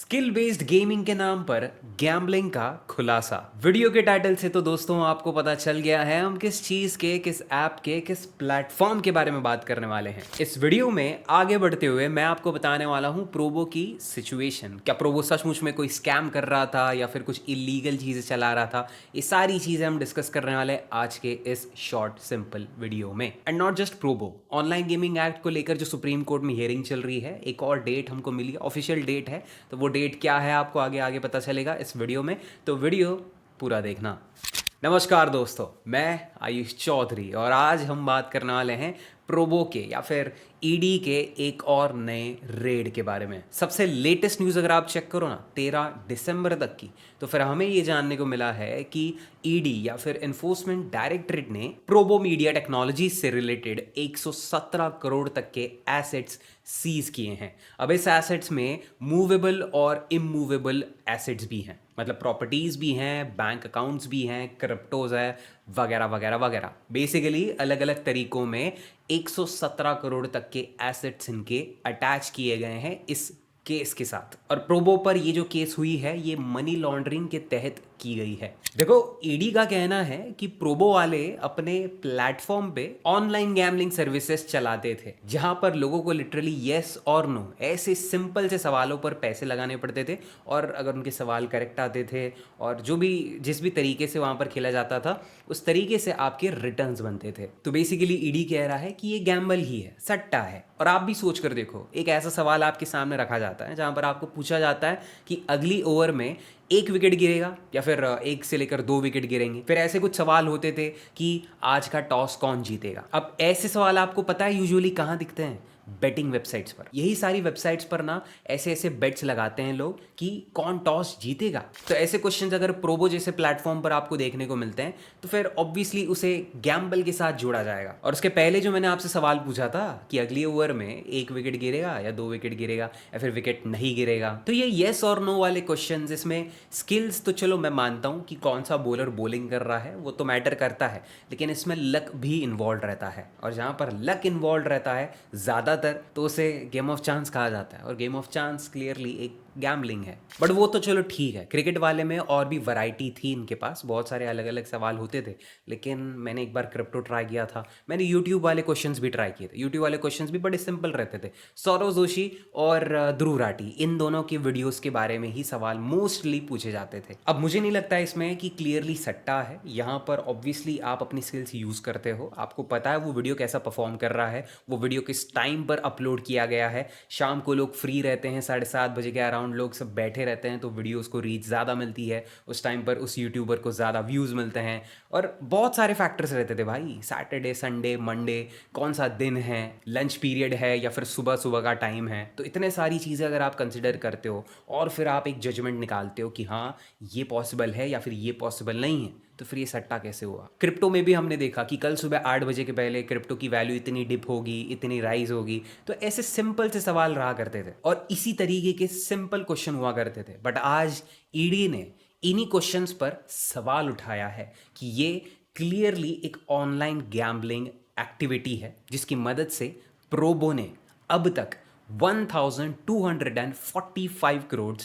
Skill based gaming के नाम पर गैम्बलिंग का खुलासा। वीडियो के टाइटल से तो दोस्तों आपको पता चल गया है हम किस चीज के, किस ऐप के, किस प्लेटफॉर्म के बारे में बात करने वाले हैं। इस वीडियो में आगे बढ़ते हुए मैं आपको बताने वाला हूं प्रोबो की सिचुएशन। क्या प्रोबो सचमुच में कोई स्कैम कर रहा था या फिर कुछ इलीगल चीजें चला रहा था? ये सारी चीजें हम डिस्कस करने वाले हैं आज के इस शॉर्ट सिंपल वीडियो में। And not just Probo, online gaming act को लेकर जो सुप्रीम कोर्ट में हियरिंग चल रही है, एक और डेट हमको मिली, ऑफिशियल डेट है। तो वो डेट क्या है आपको आगे आगे पता चलेगा इस वीडियो में, तो वीडियो पूरा देखना। नमस्कार दोस्तों, मैं आयुष चौधरी और आज हम बात करने वाले हैं प्रोबो के या फिर ईडी के एक और नए रेड के बारे में। सबसे लेटेस्ट न्यूज़ अगर आप चेक करो ना 13 दिसंबर तक की, तो फिर हमें ये जानने को मिला है कि ईडी या फिर एनफोर्समेंट डायरेक्टरेट ने प्रोबो मीडिया टेक्नोलॉजीज से रिलेटेड 117 करोड़ तक के एसेट्स सीज किए हैं। अब इस एसेट्स में मूवेबल और इमूवेबल एसेट्स भी हैं, मतलब प्रॉपर्टीज भी हैं, बैंक अकाउंट्स भी हैं, क्रिप्टोज है, वगैरह वगैरह वगैरह। बेसिकली अलग अलग तरीकों में 117 करोड़ तक के एसेट्स इनके अटैच किए गए हैं इस केस के साथ। और प्रोबो पर ये जो केस हुई है ये मनी लॉन्ड्रिंग के तहत की गई है। देखो, ईडी का कहना है कि प्रोबो वाले अपने प्लेटफॉर्म पे ऑनलाइन गैम्बलिंग सर्विसेज चलाते थे, जहां पर लोगों को लिटरली येस और नो ऐसे सिंपल से सवालों पर पैसे लगाने पड़ते थे, और अगर उनके सवाल करेक्ट आते थे और जिस भी तरीके से वहां पर खेला जाता था उस तरीके से आपके रिटर्न्स बनते थे। तो बेसिकली ईडी कह रहा है कि ये गैम्बल ही है, सट्टा है। और आप भी सोच कर देखो, एक ऐसा सवाल आपके सामने रखा जाता है जहां पर आपको पूछा जाता है कि अगली ओवर में एक विकेट गिरेगा या फिर एक से लेकर दो विकेट गिरेंगे। फिर ऐसे कुछ सवाल होते थे कि आज का टॉस कौन जीतेगा। अब ऐसे सवाल आपको पता है यूजुअली कहाँ दिखते हैं? बेटिंग वेबसाइट्स पर। यही सारी वेबसाइट्स पर ना ऐसे ऐसे बेट्स लगाते हैं लोग कि कौन टॉस जीतेगा। तो ऐसे क्वेश्चंस अगर प्रोबो जैसे प्लेटफॉर्म पर आपको देखने को मिलते हैं तो फिर ऑब्वियसली उसे गैम्बल के साथ जोड़ा जाएगा। और उसके पहले जो मैंने आपसे सवाल पूछा था कि अगली ओवर में एक विकेट गिरेगा या दो विकेट गिरेगा या फिर विकेट नहीं गिरेगा, तो ये येस और नो वाले क्वेश्चन, इसमें स्किल्स तो चलो मैं मानता हूं कि कौन सा बॉलर बॉलिंग कर रहा है वो तो मैटर करता है, लेकिन इसमें लक भी इन्वॉल्व रहता है। और जहां पर लक इन्वॉल्व रहता है ज्यादा तो उसे गेम ऑफ चांस कहा जाता है, और गेम ऑफ चांस क्लियरली एक गैम्बलिंग है। बट वो तो चलो ठीक है, क्रिकेट वाले में और भी वैरायटी थी, इनके पास बहुत सारे अलग अलग सवाल होते थे। लेकिन मैंने एक बार क्रिप्टो ट्राई किया था, मैंने यूट्यूब वाले क्वेश्चंस भी ट्राई किए थे। यूट्यूब वाले क्वेश्चंस भी बड़े सिंपल रहते थे। सौरव जोशी और ध्रुव राठी, इन दोनों की वीडियोस के बारे में ही सवाल मोस्टली पूछे जाते थे। अब मुझे नहीं लगता इसमें कि क्लियरली सट्टा है। यहाँ पर ऑब्वियसली आप अपनी स्किल्स यूज करते हो, आपको पता है वो वीडियो कैसा परफॉर्म कर रहा है, वो वीडियो किस टाइम पर अपलोड किया गया है। शाम को लोग फ्री रहते हैं, 7:30 बजे के अराउंड लोग सब बैठे रहते हैं, तो वीडियोस को रीच ज़्यादा मिलती है, उस टाइम पर उस यूट्यूबर को ज़्यादा व्यूज़ मिलते हैं। और बहुत सारे फैक्टर्स रहते थे भाई, सैटरडे, संडे, मंडे, कौन सा दिन है, लंच पीरियड है या फिर सुबह सुबह का टाइम है। तो इतने सारी चीज़ें अगर आप कंसिडर करते हो और फिर आप एक जजमेंट निकालते हो कि हाँ ये पॉसिबल है या फिर ये पॉसिबल नहीं है, तो फिर ये सट्टा कैसे हुआ? क्रिप्टो में भी हमने देखा कि कल सुबह 8 बजे के पहले क्रिप्टो की वैल्यू इतनी डिप होगी, इतनी राइज होगी। तो ऐसे सिंपल से सवाल रहा करते थे और इसी तरीके के सिंपल क्वेश्चन हुआ करते थे। बट आज ईडी ने इन्हीं क्वेश्चंस पर सवाल उठाया है कि ये क्लियरली एक ऑनलाइन गैम्बलिंग एक्टिविटी है, जिसकी मदद से प्रोबो ने अब तक 1245 करोड़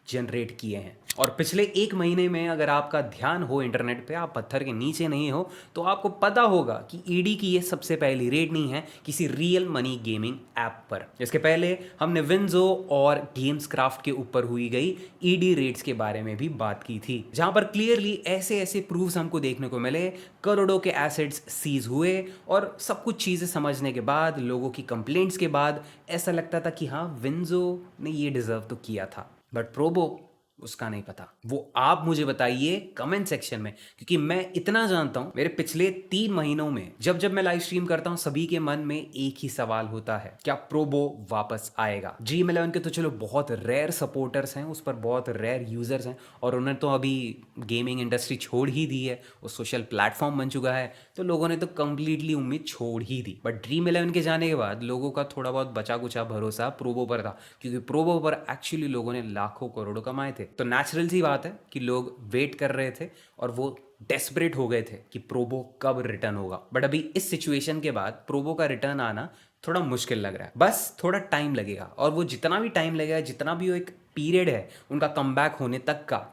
जनरेट किए हैं। और पिछले एक महीने में अगर आपका ध्यान हो इंटरनेट पे, आप पत्थर के नीचे नहीं हो, तो आपको पता होगा कि ईडी की ये सबसे पहली रेड नहीं है किसी रियल मनी गेमिंग ऐप पर। इसके पहले हमने विंजो और गेम्स क्राफ्ट के ऊपर हुई गई ईडी रेड्स के बारे में भी बात की थी, जहां पर क्लियरली ऐसे ऐसे प्रूफ्स हमको देखने को मिले, करोड़ों के एसेट्स सीज हुए। और सब कुछ चीज़ें समझने के बाद, लोगों की कंप्लेंट्स के बाद ऐसा लगता था कि हाँ विंजो ने ये डिजर्व तो किया था। बट प्रोबो, उसका नहीं पता। वो आप मुझे बताइए कमेंट सेक्शन में, क्योंकि मैं इतना जानता हूं मेरे पिछले 3 महीनों में जब जब मैं लाइव स्ट्रीम करता हूं सभी के मन में एक ही सवाल होता है, क्या प्रोबो वापस आएगा? Dream11 के तो चलो बहुत रेयर सपोर्टर्स हैं, उस पर बहुत रेयर यूजर्स हैं, और उन्हें तो अभी गेमिंग इंडस्ट्री छोड़ ही दी है, वो सोशल प्लेटफॉर्म बन चुका है, तो लोगों ने तो कंप्लीटली उम्मीद छोड़ ही दी। बट Dream11 के जाने के बाद लोगों का थोड़ा बहुत बचा कुचा भरोसा प्रोबो पर था, क्योंकि प्रोबो पर एक्चुअली लोगों ने लाखों करोड़ों कमाए थे। तो नेचुरल सी बात है कि लोग वेट कर रहे थे और वो डेस्परेट हो गए थे कि प्रोबो कब रिटर्न होगा। बट अभी इस सिचुएशन के बाद प्रोबो का रिटर्न आना थोड़ा मुश्किल लग रहा है, बस थोड़ा टाइम लगेगा। और वो जितना भी टाइम लगेगा, जितना भी वो एक पीरियड है उनका कमबैक होने तक का,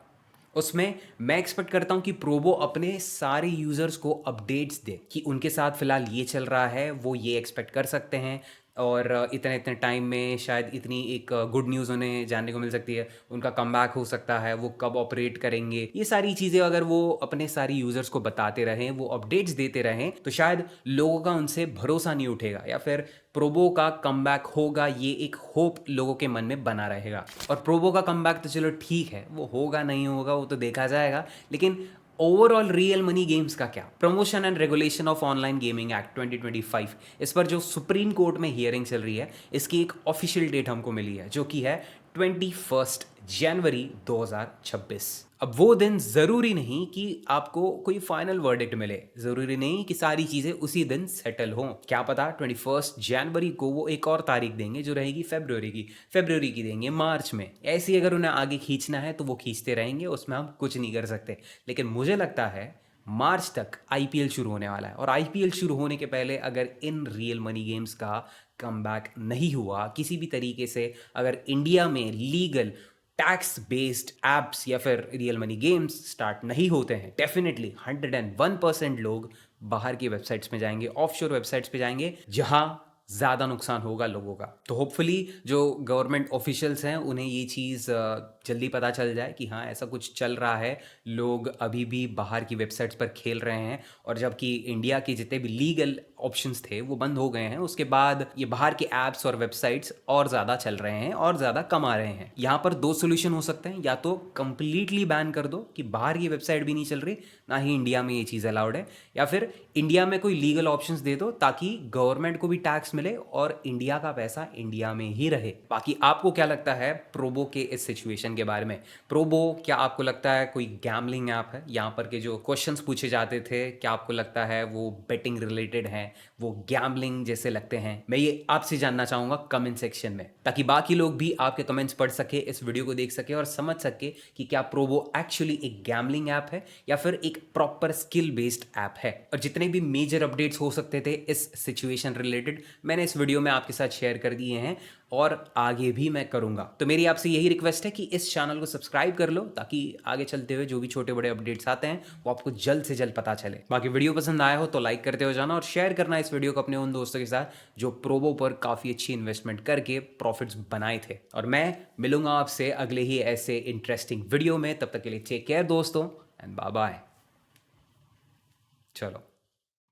उसमें मैं एक्सपेक्ट करता हूँ कि प्रोबो अपने सारे यूज़र्स को अपडेट्स दे कि उनके साथ फिलहाल ये चल रहा है, वो ये एक्सपेक्ट कर सकते हैं और इतने इतने टाइम में शायद इतनी एक गुड न्यूज़ उन्हें जानने को मिल सकती है, उनका कमबैक हो सकता है, वो कब ऑपरेट करेंगे। ये सारी चीज़ें अगर वो अपने सारी यूज़र्स को बताते रहें, वो अपडेट्स देते रहें, तो शायद लोगों का उनसे भरोसा नहीं उठेगा या फिर प्रोबो का कमबैक होगा, ये एक होप लोगों के मन में बना रहेगा। और प्रोबो का कमबैक तो चलो ठीक है, वो होगा नहीं होगा वो तो देखा जाएगा, लेकिन ओवरऑल रियल मनी गेम्स का क्या? Promotion and regulation of online gaming act 2025, इस पर जो सुप्रीम कोर्ट में हियरिंग चल रही है, इसकी एक ऑफिशियल डेट हमको मिली है जो कि है 21 जनवरी 2026। अब वो दिन ज़रूरी नहीं कि आपको कोई फाइनल वर्डिक्ट मिले, ज़रूरी नहीं कि सारी चीज़ें उसी दिन सेटल हों। क्या पता 21 जनवरी को वो एक और तारीख देंगे जो रहेगी फेब्रुअरी की देंगे मार्च में। ऐसी अगर उन्हें आगे खींचना है तो वो खींचते रहेंगे, उसमें हम कुछ नहीं कर सकते। लेकिन मुझे लगता है मार्च तक आईपीएल शुरू होने वाला है और आईपीएल शुरू होने के पहले अगर इन रियल मनी गेम्स का कमबैक नहीं हुआ किसी भी तरीके से, अगर इंडिया में लीगल टैक्स बेस्ड एप्स या फिर रियल मनी गेम्स स्टार्ट नहीं होते हैं, डेफिनेटली 101% लोग बाहर की वेबसाइट्स में जाएंगे, ऑफशोर वेबसाइट्स पे जाएंगे जहां ज़्यादा नुकसान होगा लोगों का। तो होपफुली जो गवर्नमेंट ऑफिशियल्स हैं उन्हें ये चीज़ जल्दी पता चल जाए कि हाँ ऐसा कुछ चल रहा है, लोग अभी भी बाहर की वेबसाइट्स पर खेल रहे हैं और जबकि इंडिया के जितने भी लीगल ऑप्शंस थे वो बंद हो गए हैं, उसके बाद ये बाहर के ऐप्स और वेबसाइट्स और ज़्यादा चल रहे हैं और ज़्यादा कमा रहे हैं। यहाँ पर दो सोल्यूशन हो सकते हैं, या तो कंप्लीटली बैन कर दो कि बाहर की वेबसाइट भी नहीं चल रही, ना ही इंडिया में ये चीज़ अलाउड है, या फिर इंडिया में कोई लीगल ऑप्शंस दे दो ताकि गवर्नमेंट को भी टैक्स मिले और इंडिया का पैसा इंडिया में ही रहे। बाकी आपको क्या लगता है प्रोबो के इस सिचुएशन के बारे में? प्रोबो क्या आपको लगता है कोई गैम्बलिंग ऐप है? यहाँ पर के जो क्वेश्चंस पूछे जाते थे, क्या आपको लगता है वो बेटिंग रिलेटेड हैं, वो गैम्बलिंग जैसे लगते हैं? मैं ये आपसे जानना चाहूँगा कमेंट सेक्शन में, ताकि बाकी लोग भी आपके कमेंट्स पढ़ सके, इस वीडियो को देख सके और समझ सके कि क्या प्रोबो एक्चुअली एक गैम्बलिंग ऐप है या फिर एक प्रॉपर स्किल बेस्ड ऐप है। और जितने भी मेजर अपडेट्स हो सकते थे इस सिचुएशन रिलेटेड मैंने इस वीडियो में आपके साथ शेयर कर दिए हैं और आगे भी मैं करूंगा। तो मेरी आपसे यही रिक्वेस्ट है कि इस चैनल को सब्सक्राइब कर लो ताकि आगे चलते हुए जो भी छोटे बड़े अपडेट्स आते हैं वो आपको जल्द से जल्द पता चले। बाकी वीडियो पसंद आया हो तो लाइक करते हो जाना और शेयर करना इस वीडियो को अपने उन दोस्तों के साथ जो प्रोबो पर काफ़ी अच्छी इन्वेस्टमेंट करके प्रॉफिट्स बनाए थे। और मैं मिलूंगा आपसे अगले ही ऐसे इंटरेस्टिंग वीडियो में, तब तक के लिए टेक केयर दोस्तों एंड बाय बाय। चलो।